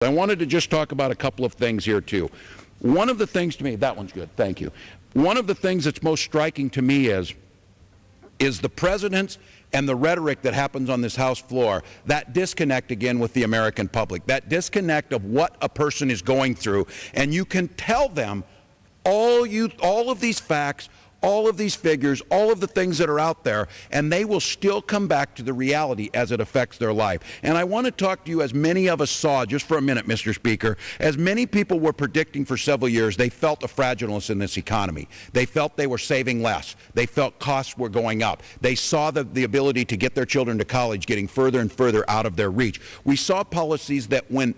I wanted to just talk about a couple of things here, too. One of the things to me, that one's good, thank you. One of the things that's most striking to me is the president's and the rhetoric that happens on this House floor, that disconnect again with the American public, that disconnect of what a person is going through, and you can tell them all of these facts, all of these figures, all of the things that are out there, and they will still come back to the reality as it affects their life. And I want to talk to you, as many of us saw, just for a minute, Mr. Speaker, as many people were predicting for several years, they felt a fragileness in this economy. They felt they were saving less. They felt costs were going up. They saw the ability to get their children to college getting further and further out of their reach. We saw policies that when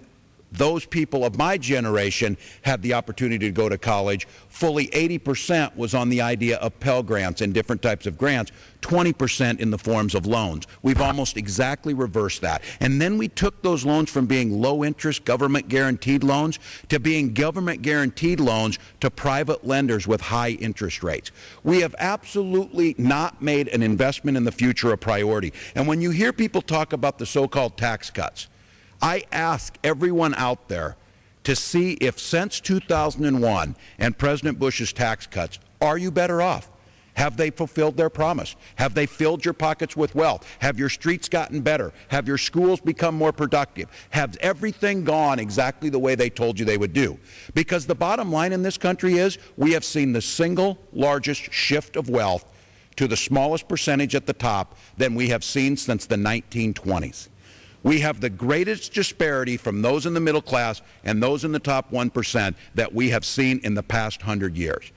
those people of my generation had the opportunity to go to college, fully 80% was on the idea of Pell Grants and different types of grants, 20% in the forms of loans. We've almost exactly reversed that. And then we took those loans from being low-interest government-guaranteed loans to being government-guaranteed loans to private lenders with high interest rates. We have absolutely not made an investment in the future a priority. And when you hear people talk about the so-called tax cuts, I ask everyone out there to see if since 2001 and President Bush's tax cuts, are you better off? Have they fulfilled their promise? Have they filled your pockets with wealth? Have your streets gotten better? Have your schools become more productive? Have everything gone exactly the way they told you they would do? Because the bottom line in this country is we have seen the single largest shift of wealth to the smallest percentage at the top than we have seen since the 1920s. We have the greatest disparity from those in the middle class and those in the top 1% that we have seen in the past 100 years.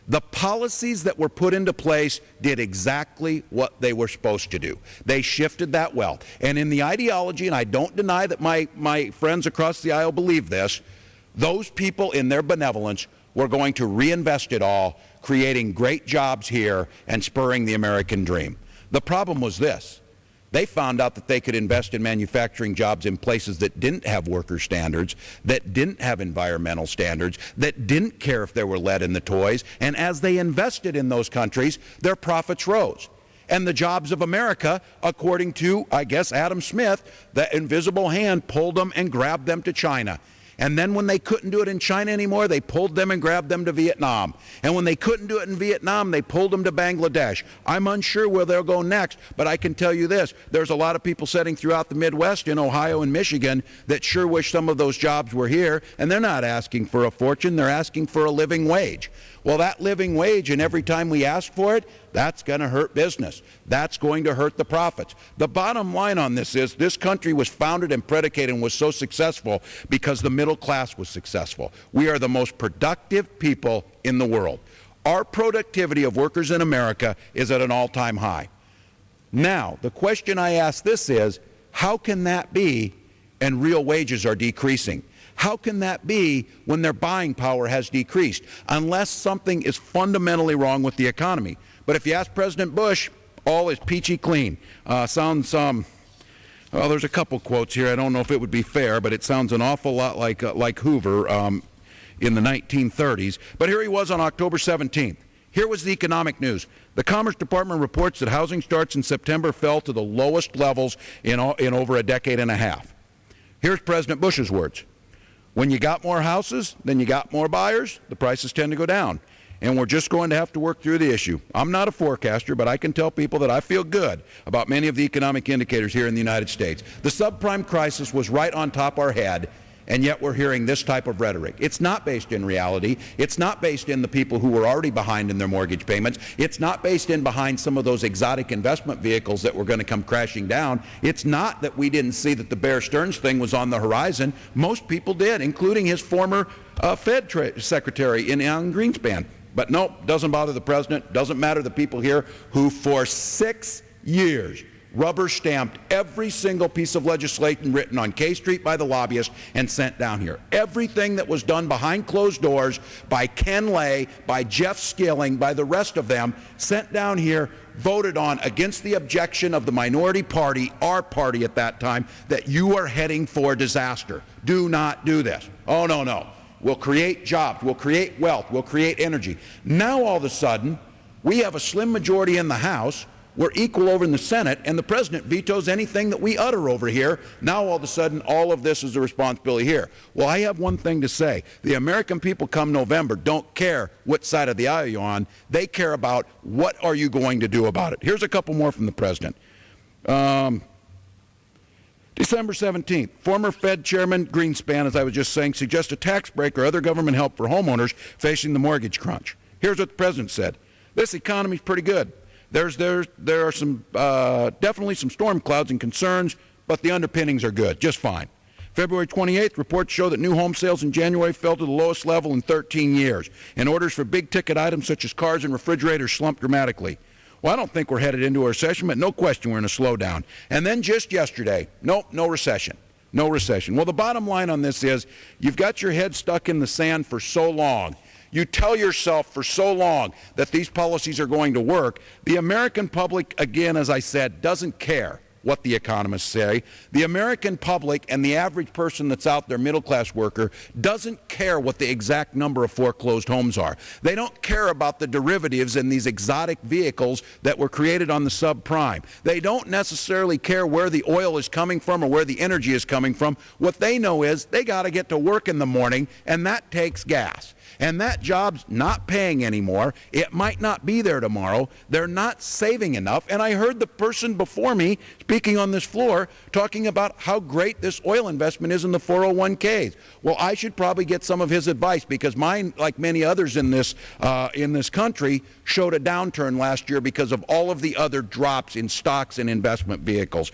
The policies that were put into place did exactly what they were supposed to do. They shifted that wealth. And in the ideology, and I don't deny that my friends across the aisle believe this, those people in their benevolence were going to reinvest it all, creating great jobs here and spurring the American dream. The problem was this. They found out that they could invest in manufacturing jobs in places that didn't have worker standards, that didn't have environmental standards, that didn't care if there were lead in the toys, and as they invested in those countries, their profits rose. And the jobs of America, according to, I guess, Adam Smith, the invisible hand pulled them and grabbed them to China. And then when they couldn't do it in China anymore, they pulled them and grabbed them to Vietnam. And when they couldn't do it in Vietnam, they pulled them to Bangladesh. I'm unsure where they'll go next, but I can tell you this. There's a lot of people sitting throughout the Midwest in Ohio and Michigan that sure wish some of those jobs were here, and they're not asking for a fortune, they're asking for a living wage. Well, that living wage, and every time we ask for it, that's going to hurt business. That's going to hurt the profits. The bottom line on this is this country was founded and predicated and was so successful because the middle class was successful. We are the most productive people in the world. Our productivity of workers in America is at an all-time high. Now, the question I ask this is, how can that be and real wages are decreasing? How can that be when their buying power has decreased? Unless something is fundamentally wrong with the economy. But if you ask President Bush, all is peachy clean. Well, there's a couple quotes here. I don't know if it would be fair, but it sounds an awful lot like Hoover in the 1930s. But here he was on October 17th. Here was the economic news. The Commerce Department reports that housing starts in September fell to the lowest levels in over a decade and a half. Here's President Bush's words. When you got more houses, then you got more buyers, the prices tend to go down. And we're just going to have to work through the issue. I'm not a forecaster, but I can tell people that I feel good about many of the economic indicators here in the United States. The subprime crisis was right on top of our head, and yet we're hearing this type of rhetoric. It's not based in reality. It's not based in the people who were already behind in their mortgage payments. It's not based in behind some of those exotic investment vehicles that were going to come crashing down. It's not that we didn't see that the Bear Stearns thing was on the horizon. Most people did, including his former Fed Secretary in Alan Greenspan. But no, doesn't bother the president, doesn't matter the people here who for 6 years rubber-stamped every single piece of legislation written on K Street by the lobbyists and sent down here. Everything that was done behind closed doors by Ken Lay, by Jeff Skilling, by the rest of them, sent down here, voted on against the objection of the minority party, our party at that time, that you are heading for disaster. Do not do this. Oh, no, no. We'll create jobs, we'll create wealth, we'll create energy. Now all of a sudden, we have a slim majority in the House we're equal over in the Senate, and the president vetoes anything that we utter over here. Now all of a sudden, all of this is a responsibility here. Well, I have one thing to say. The American people come November don't care what side of the aisle you're on. They care about what are you going to do about it. Here's a couple more from the president. December 17th, former Fed Chairman Greenspan, as I was just saying, suggests a tax break or other government help for homeowners facing the mortgage crunch. Here's what the president said. This economy's pretty good. There are some definitely some storm clouds and concerns, but the underpinnings are good, just fine. February 28th, reports show that new home sales in January fell to the lowest level in 13 years, and orders for big-ticket items such as cars and refrigerators slumped dramatically. Well, I don't think we're headed into a recession, but no question we're in a slowdown. And then just yesterday, nope, no recession. No recession. Well, the bottom line on this is you've got your head stuck in the sand for so long. You tell yourself for so long that these policies are going to work. The American public, again, as I said, doesn't care what the economists say. The American public and the average person that's out there, middle-class worker, doesn't care what the exact number of foreclosed homes are. They don't care about the derivatives in these exotic vehicles that were created on the subprime. They don't necessarily care where the oil is coming from or where the energy is coming from. What they know is they got to get to work in the morning, and that takes gas. And that job's not paying anymore. It might not be there tomorrow. They're not saving enough. And I heard the person before me speaking on this floor talking about how great this oil investment is in the 401ks. Well, I should probably get some of his advice because mine, like many others in this country, showed a downturn last year because of all of the other drops in stocks and investment vehicles.